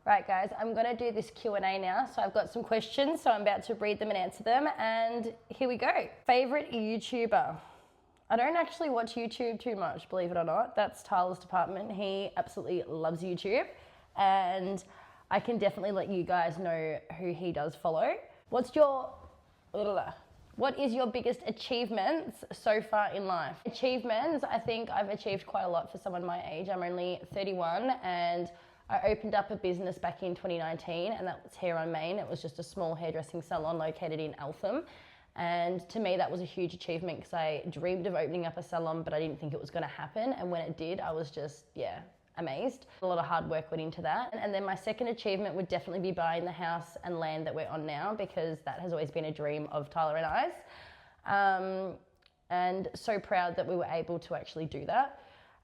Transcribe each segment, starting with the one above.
Right guys, I'm gonna do this Q&A now. So I've got some questions, so I'm about to read them and answer them, and here we go. Favorite YouTuber? I don't actually watch YouTube too much, believe it or not. That's Tyler's department. He absolutely loves YouTube, and I can definitely let you guys know who he does follow. What is your biggest achievements so far in life? Achievements, I think I've achieved quite a lot for someone my age. I'm only 31 and I opened up a business back in 2019, and that was here on Main. It was just a small hairdressing salon located in Eltham. And to me, that was a huge achievement because I dreamed of opening up a salon, but I didn't think it was gonna happen. And when it did, I was just, amazed. A lot of hard work went into that. And then my second achievement would definitely be buying the house and land that we're on now, because that has always been a dream of Tyler and I's. And so proud that we were able to actually do that.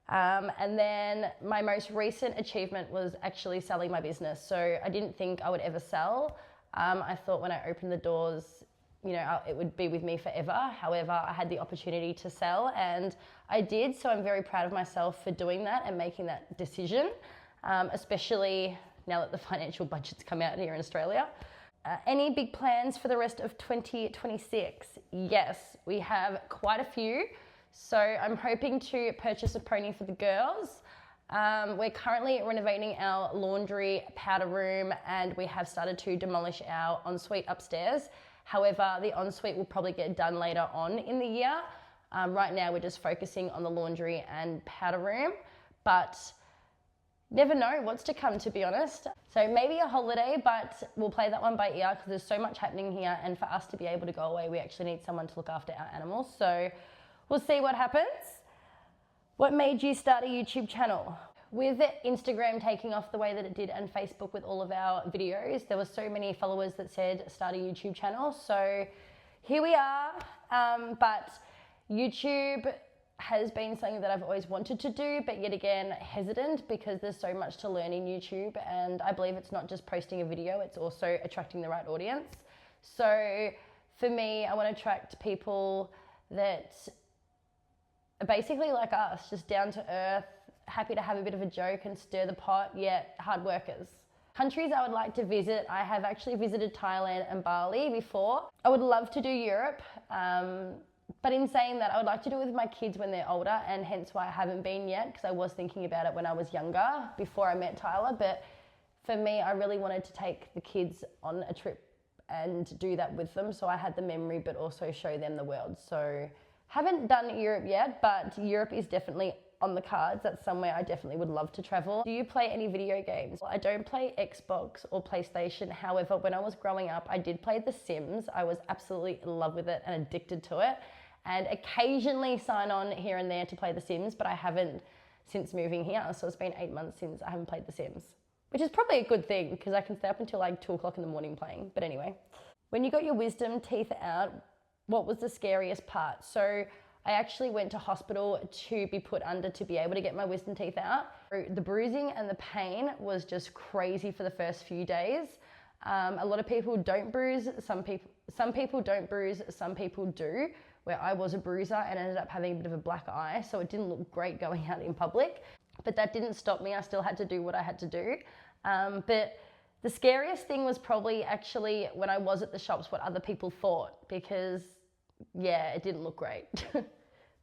And then my most recent achievement was actually selling my business. So I didn't think I would ever sell. I thought when I opened the doors, it would be with me forever. However, I had the opportunity to sell and I did. So I'm very proud of myself for doing that and making that decision, especially now that the financial budget's come out here in Australia. Any big plans for the rest of 2026? Yes, we have quite a few. So I'm hoping to purchase a pony for the girls. We're currently renovating our laundry powder room, and we have started to demolish our ensuite upstairs. However, the ensuite will probably get done later on in the year. Right now we're just focusing on the laundry and powder room, but never know what's to come, to be honest. So maybe a holiday, but we'll play that one by ear because there's so much happening here, and for us to be able to go away, we actually need someone to look after our animals. So we'll see what happens. What made you start a YouTube channel? With Instagram taking off the way that it did and Facebook with all of our videos, there were so many followers that said start a YouTube channel. So here we are. But YouTube has been something that I've always wanted to do, but yet again hesitant because there's so much to learn in YouTube, and I believe it's not just posting a video, it's also attracting the right audience. So for me, I want to attract people that are basically like us, just down to earth, happy to have a bit of a joke and stir the pot, yet hard workers. Countries I would like to visit, I have actually visited Thailand and Bali before. I would love to do Europe, but in saying that, I would like to do it with my kids when they're older, and hence why I haven't been yet, because I was thinking about it when I was younger, before I met Tyler. But for me, I really wanted to take the kids on a trip and do that with them, so I had the memory, but also show them the world. So haven't done Europe yet, but Europe is definitely on the cards. That's somewhere I definitely would love to travel. Do you play any video games? I don't play Xbox or PlayStation. However, when I was growing up, I did play The Sims. I was absolutely in love with it and addicted to it, and occasionally sign on here and there to play The Sims, but I haven't since moving here. So it's been 8 months since I haven't played The Sims, which is probably a good thing because I can stay up until like 2 o'clock in the morning playing. But anyway, when you got your wisdom teeth out, what was the scariest part? So I actually went to hospital to be put under to be able to get my wisdom teeth out. The bruising and the pain was just crazy for the first few days. A lot of people don't bruise, some people don't bruise, some people do, where I was a bruiser and ended up having a bit of a black eye, so it didn't look great going out in public. But that didn't stop me, I still had to do what I had to do. But the scariest thing was probably actually when I was at the shops, what other people thought, because it didn't look great.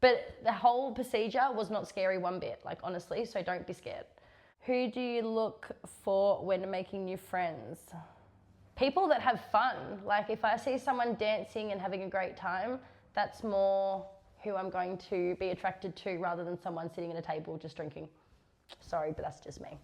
But the whole procedure was not scary one bit, like honestly, so don't be scared. Who do you look for when making new friends? People that have fun. Like if I see someone dancing and having a great time, that's more who I'm going to be attracted to rather than someone sitting at a table just drinking. Sorry, but that's just me.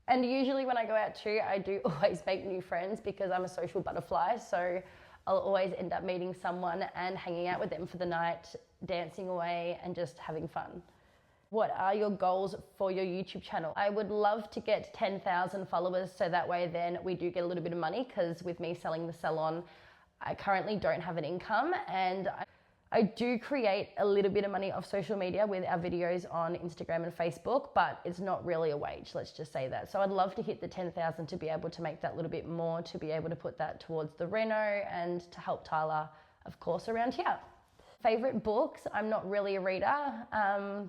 And usually when I go out too, I do always make new friends because I'm a social butterfly. So I'll always end up meeting someone and hanging out with them for the night, dancing away and just having fun. What are your goals for your YouTube channel? I would love to get 10,000 followers, so that way then we do get a little bit of money, because with me selling the salon, I currently don't have an income, and I do create a little bit of money off social media with our videos on Instagram and Facebook, but it's not really a wage, let's just say that. So I'd love to hit the 10,000 to be able to make that little bit more, to be able to put that towards the reno and to help Tyler, of course, around here. Favorite books? I'm not really a reader.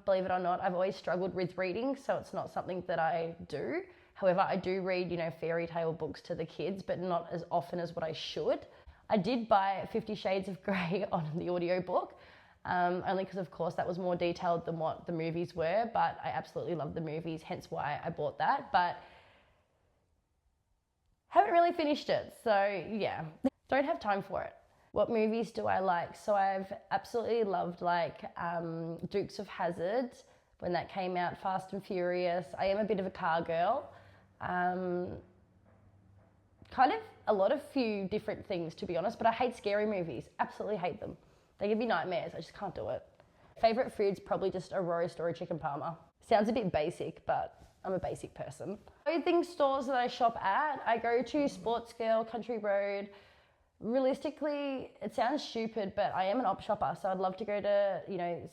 Believe it or not, I've always struggled with reading, so it's not something that I do. However, I do read, fairy tale books to the kids, but not as often as what I should. I did buy 50 Shades of Grey on the audiobook, only because, of course, that was more detailed than what the movies were, but I absolutely love the movies, hence why I bought that, but haven't really finished it, so yeah, don't have time for it. What movies do I like? So I've absolutely loved Dukes of Hazzard when that came out, Fast and Furious. I am a bit of a car girl. Kind of a lot of few different things, to be honest, but I hate scary movies. Absolutely hate them. They give me nightmares. I just can't do it. Favorite food's probably just a roast or a chicken parma. Sounds a bit basic, but I'm a basic person. Clothing stores that I shop at, I go to Sports Girl, Country Road. Realistically, it sounds stupid, but I am an op shopper, so I'd love to go to,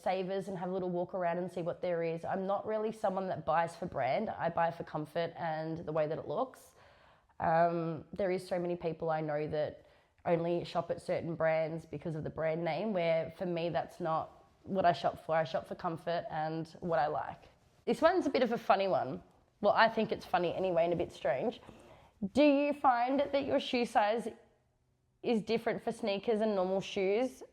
Savers and have a little walk around and see what there is. I'm not really someone that buys for brand. I buy for comfort and the way that it looks. There is so many people I know that only shop at certain brands because of the brand name, where for me, that's not what I shop for. I shop for comfort and what I like. This one's a bit of a funny one. Well, I think it's funny anyway and a bit strange. Do you find that your shoe size is different for sneakers and normal shoes?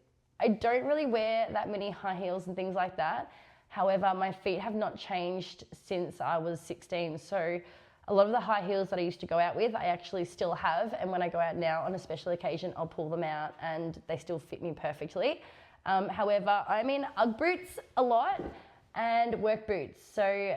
I don't really wear that many high heels and things like that. However, my feet have not changed since I was 16. So a lot of the high heels that I used to go out with, I actually still have. And when I go out now on a special occasion, I'll pull them out and they still fit me perfectly. However, I'm in Ugg boots a lot and work boots. So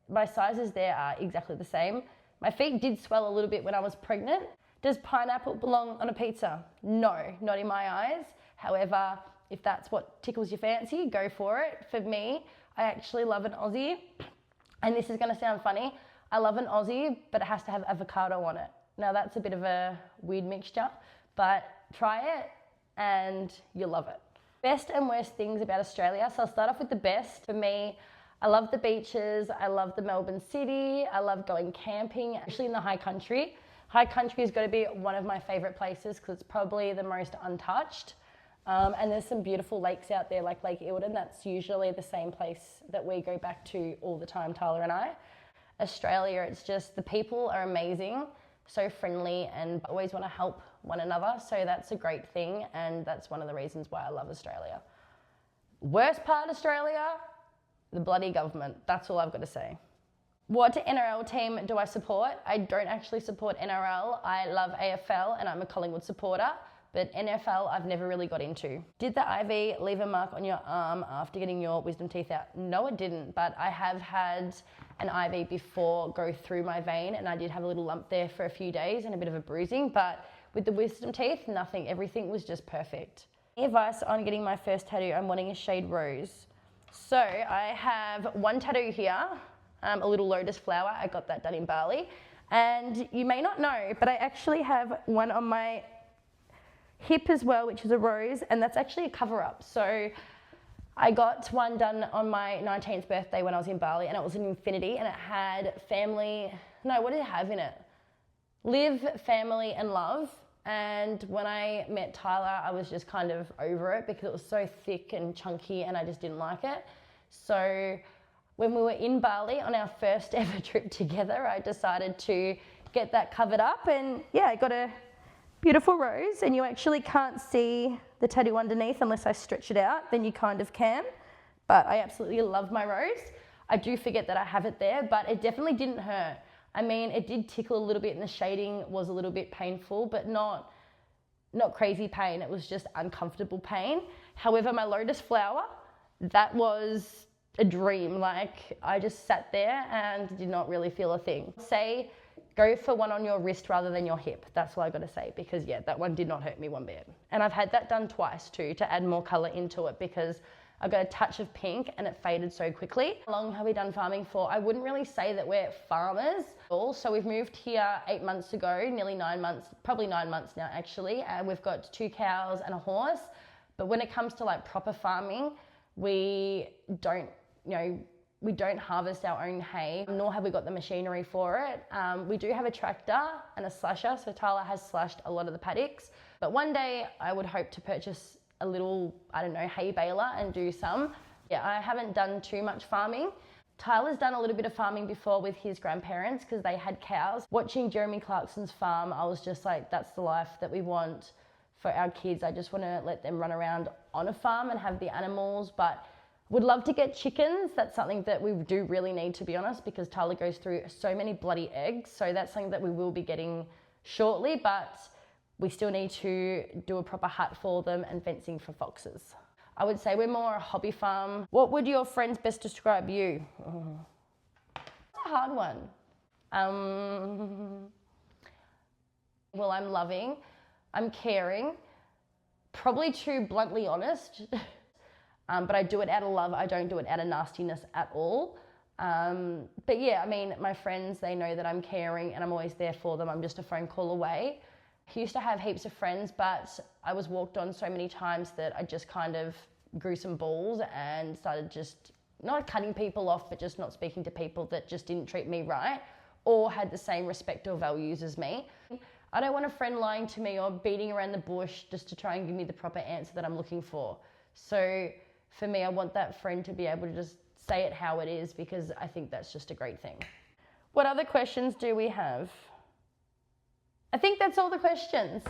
my sizes there are exactly the same. My feet did swell a little bit when I was pregnant. Does pineapple belong on a pizza? No, not in my eyes. However, if that's what tickles your fancy, go for it. For me, I actually love an Aussie. And this is gonna sound funny. I love an Aussie, but it has to have avocado on it. Now that's a bit of a weird mixture, but try it and you'll love it. Best and worst things about Australia. So I'll start off with the best. For me, I love the beaches. I love the Melbourne city. I love going camping, especially in the high country. High country has got to be one of my favourite places because it's probably the most untouched. And there's some beautiful lakes out there like Lake Eildon. That's usually the same place that we go back to all the time, Tyler and I. Australia, it's just the people are amazing, so friendly and always want to help one another. So that's a great thing and that's one of the reasons why I love Australia. Worst part of Australia, the bloody government. That's all I've got to say. What NRL team do I support? I don't actually support NRL. I love AFL and I'm a Collingwood supporter, but NFL I've never really got into. Did the IV leave a mark on your arm after getting your wisdom teeth out? No, it didn't, but I have had an IV before go through my vein and I did have a little lump there for a few days and a bit of a bruising, but with the wisdom teeth, nothing. Everything was just perfect. Any advice on getting my first tattoo? I'm wanting a shade rose. So I have one tattoo here. A little lotus flower. I got that done in Bali. And you may not know, but I actually have one on my hip as well, which is a rose, and that's actually a cover-up. So I got one done on my 19th birthday when I was in Bali, and it was an infinity, and it had family, no, what did it have in it? Live, family, and love. And when I met Tyler, I was just kind of over it because it was so thick and chunky, and I just didn't like it. So when we were in Bali on our first ever trip together, I decided to get that covered up and yeah, I got a beautiful rose and you actually can't see the tattoo underneath unless I stretch it out, then you kind of can. But I absolutely love my rose. I do forget that I have it there, but it definitely didn't hurt. I mean, it did tickle a little bit and the shading was a little bit painful, but not crazy pain. It was just uncomfortable pain. However, my lotus flower, that was a dream. Like I just sat there and did not really feel a thing. Say go for one on your wrist rather than your hip. That's what I got to say because yeah, that one did not hurt me one bit. And I've had that done twice too to add more color into it because I got a touch of pink and it faded so quickly. How long have we done farming for? I wouldn't really say that we're farmers. So we've moved here 8 months ago, nearly 9 months, probably 9 months now actually. And we've got 2 cows and a horse. But when it comes to like proper farming, we don't harvest our own hay, nor have we got the machinery for it. We do have a tractor and a slasher, so Tyler has slashed a lot of the paddocks. But one day I would hope to purchase a little, hay baler and do some. Yeah, I haven't done too much farming. Tyler's done a little bit of farming before with his grandparents because they had cows. Watching Jeremy Clarkson's farm, I was just like, that's the life that we want for our kids. I just want to let them run around on a farm and have the animals, but would love to get chickens. That's something that we do really need, to be honest, because Tyler goes through so many bloody eggs. So that's something that we will be getting shortly, but we still need to do a proper hut for them and fencing for foxes. I would say we're more a hobby farm. What would your friends best describe you? It's a hard one. Well, I'm loving, I'm caring, probably too bluntly honest, but I do it out of love. I don't do it out of nastiness at all. But yeah, I mean, my friends, they know that I'm caring and I'm always there for them. I'm just a phone call away. I used to have heaps of friends, but I was walked on so many times that I just kind of grew some balls and started just not cutting people off, but just not speaking to people that just didn't treat me right or had the same respect or values as me. I don't want a friend lying to me or beating around the bush just to try and give me the proper answer that I'm looking for. So for me, I want that friend to be able to just say it how it is, because I think that's just a great thing. What other questions do we have? I think that's all the questions.